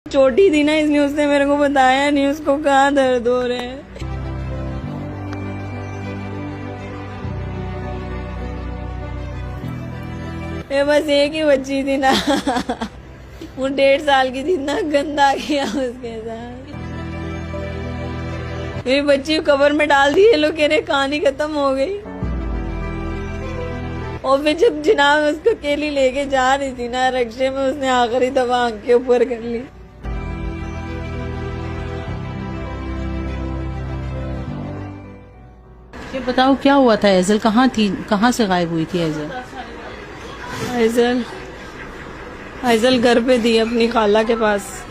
चोटी थी ना, इसलिए उसने मेरे को बताया नहीं उसको कहाँ दर्द हो रहा है। ये बस एक ही बच्ची थी ना वो 1.5 साल की थी ना, गंदा किया उसके साथ। मेरी बच्ची को कवर में डाल दी, ये लोग कह रहे कहानी खत्म हो गई। और फिर जब जिनाब उसको अकेली लेके जा रही थी ना रक्शे में, उसने आखिरी दफा आंख के ऊपर कर ली। ये बताओ क्या हुआ था? एजल कहाँ थी, कहाँ से गायब हुई थी एजल? एजल घर पे थी अपनी खाला के पास।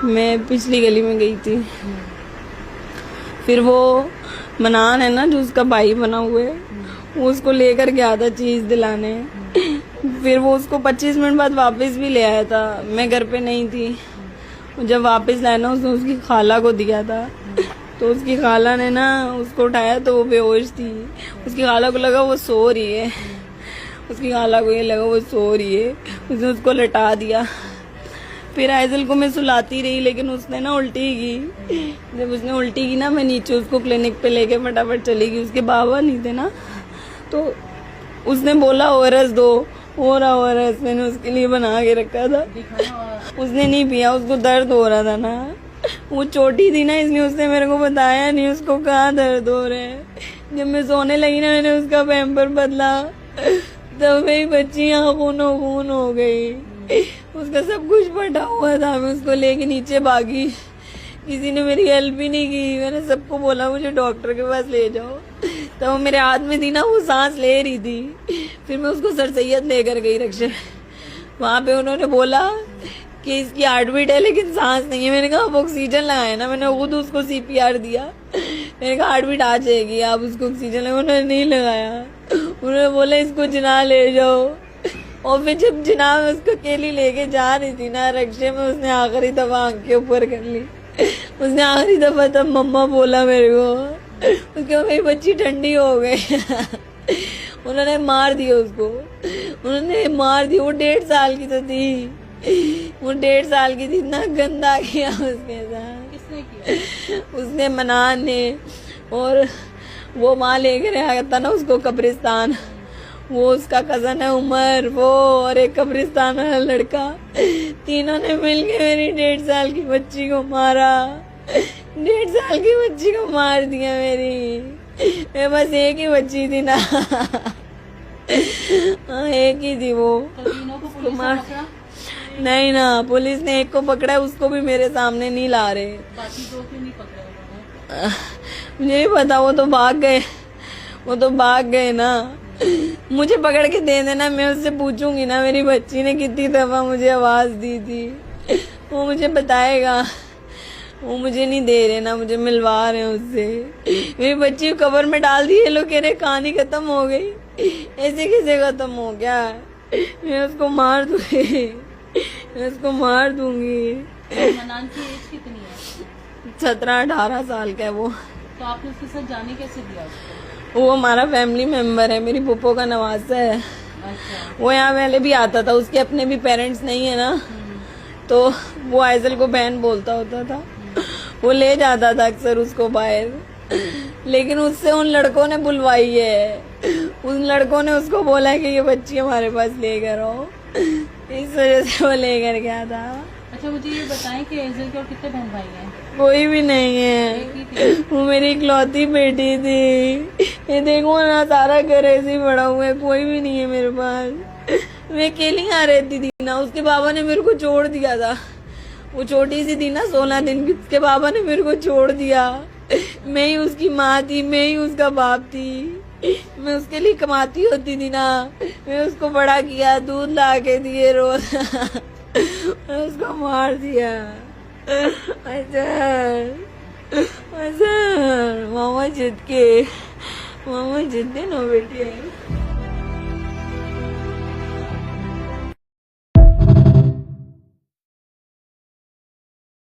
मैं पिछली गली में गई थी। फिर वो मनान है ना जो उसका भाई बना हुआ है, वो उसको लेकर गया था चीज दिलाने। फिर वो उसको 25 मिनट बाद वापस भी ले आया था। मैं घर पे नहीं थी। जब वापस लाया ना, उसने उसकी खाला को दिया था। तो उसकी खाला ने ना उसको उठाया तो वो बेहोश थी। उसकी खाला को लगा वो सो रही है। उसकी खाला को ये लगा वो सो रही है, उसने उसको लटा दिया। फिर आइजल को मैं सुलाती रही, लेकिन उसने ना उल्टी की। जब उसने उल्टी की ना, मैं नीचे उसको क्लिनिक पे लेके फटाफट चली गई। उसके बाबा नहीं थे ना, तो उसने बोला ओरस दो, ओरस मैंने उसके लिए बना के रखा था। उसने नहीं पिया, उसको दर्द हो रहा था ना। वो चोटी थी ना, इसलिए उसने मेरे को बताया नहीं उसको कहाँ दर्द हो रहा है। जब मैं सोने लगी ना, मैंने उसका पैम्पर बदला, तब मेरी बच्ची खून हो गई। उसका सब कुछ फटा हुआ था। मैं उसको लेके नीचे भागी, किसी ने मेरी हेल्प भी नहीं की। मैंने सबको बोला मुझे डॉक्टर के पास ले जाओ। तब वो मेरे हाथ में थी ना, वो सांस ले रही थी। फिर मैं उसको सर सैयद लेकर गई रक्षा। वहां पे उन्होंने बोला कि इसकी हार्ट बीट है लेकिन सांस नहीं है। मैंने कहा आप ऑक्सीजन लगाए ना। मैंने खुद उसको CPR दिया। मैंने कहा हार्ट बीट आ जाएगी, आप उसको ऑक्सीजन लगाए। उन्होंने नहीं लगाया। उन्होंने बोला इसको जिना ले जाओ। और फिर जब जिना उसको अकेली लेके जा रही थी ना रक्शे में, उसने आखिरी दफा आंख के ऊपर कर ली। उसने आखिरी दफा तब मम्मा बोला मेरे को। उसके बाद मेरी बच्ची ठंडी हो गई। उन्होंने मार दिया उसको, उन्होंने मार दिया। वो 1.5 साल की तो थी, वो 1.5 साल की थी। इतना गंदा किया उसके साथ। किसने किया? उसने मनान ने। और वो माँ लेकर आया था ना उसको कब्रिस्तान। वो उसका कजन है उमर, वो और एक कब्रिस्तान वाला लड़का, तीनों ने मिलके मेरी 1.5 साल की बच्ची को मारा। 1.5 साल की बच्ची को मार दिया मेरी। मैं बस एक ही बच्ची थी ना। हाँ एक ही थी वो। तो तीनों को पुलिस ने पकड़ा? नहीं ना, पुलिस ने एक को पकड़ा है, उसको भी मेरे सामने नहीं ला रहे। बाकी दो क्यों नहीं पकड़े उन्होंने? मुझे नहीं पता, वो तो भाग गए ना। मुझे पकड़ के दे देना, मैं उससे पूछूंगी ना मेरी बच्ची ने कितनी दफा मुझे आवाज दी थी, वो मुझे बताएगा। वो मुझे नहीं दे रहे ना, मुझे मिलवा रहे हैं उससे। मेरी बच्ची को कवर में डाल दी, ये लोग कह रहे कहानी खत्म हो गई। ऐसे कैसे खत्म हो गया? मैं उसको मार दूंगी, मैं उसको मार दूंगी। मनान की एज कितनी है? 17-18 साल का है वो। तो आपने उसके साथ जाने कैसे दिया उसको? वो हमारा फैमिली मेंबर है, मेरी पुप्पो का नवासा है। अच्छा। वो यहाँ पहले भी आता था। उसके अपने भी पेरेंट्स नहीं है ना, तो वो आइजल को बहन बोलता होता था। वो ले जाता था अक्सर उसको बाहर, लेकिन उससे उन लड़कों ने बुलवाई है। उन लड़कों ने उसको बोला कि ये बच्ची हमारे पास लेकर आओ, इस वजह से वो लेकर गया था। अच्छा मुझे ये बताएं कि एजल के और कितने बहन भाई हैं? कोई भी नहीं है, वो मेरी इकलौती बेटी थी। ये देखो ना, सारा घर ऐसे ही पड़ा हुआ है, कोई भी नहीं है मेरे पास। मैं अकेली यहाँ रहती थी ना, उसके बाबा ने मेरे को छोड़ दिया था। वो छोटी सी थी ना, 16 दिन की, उसके बाबा ने मेरे को छोड़ दिया। मैं ही उसकी माँ थी, मैं ही उसका बाप थी। मैं उसके लिए कमाती होती थी ना, मैं उसको बड़ा किया, दूध ला के दिए रोज। उसको मार दिया। मामा जिद के नो बेटे।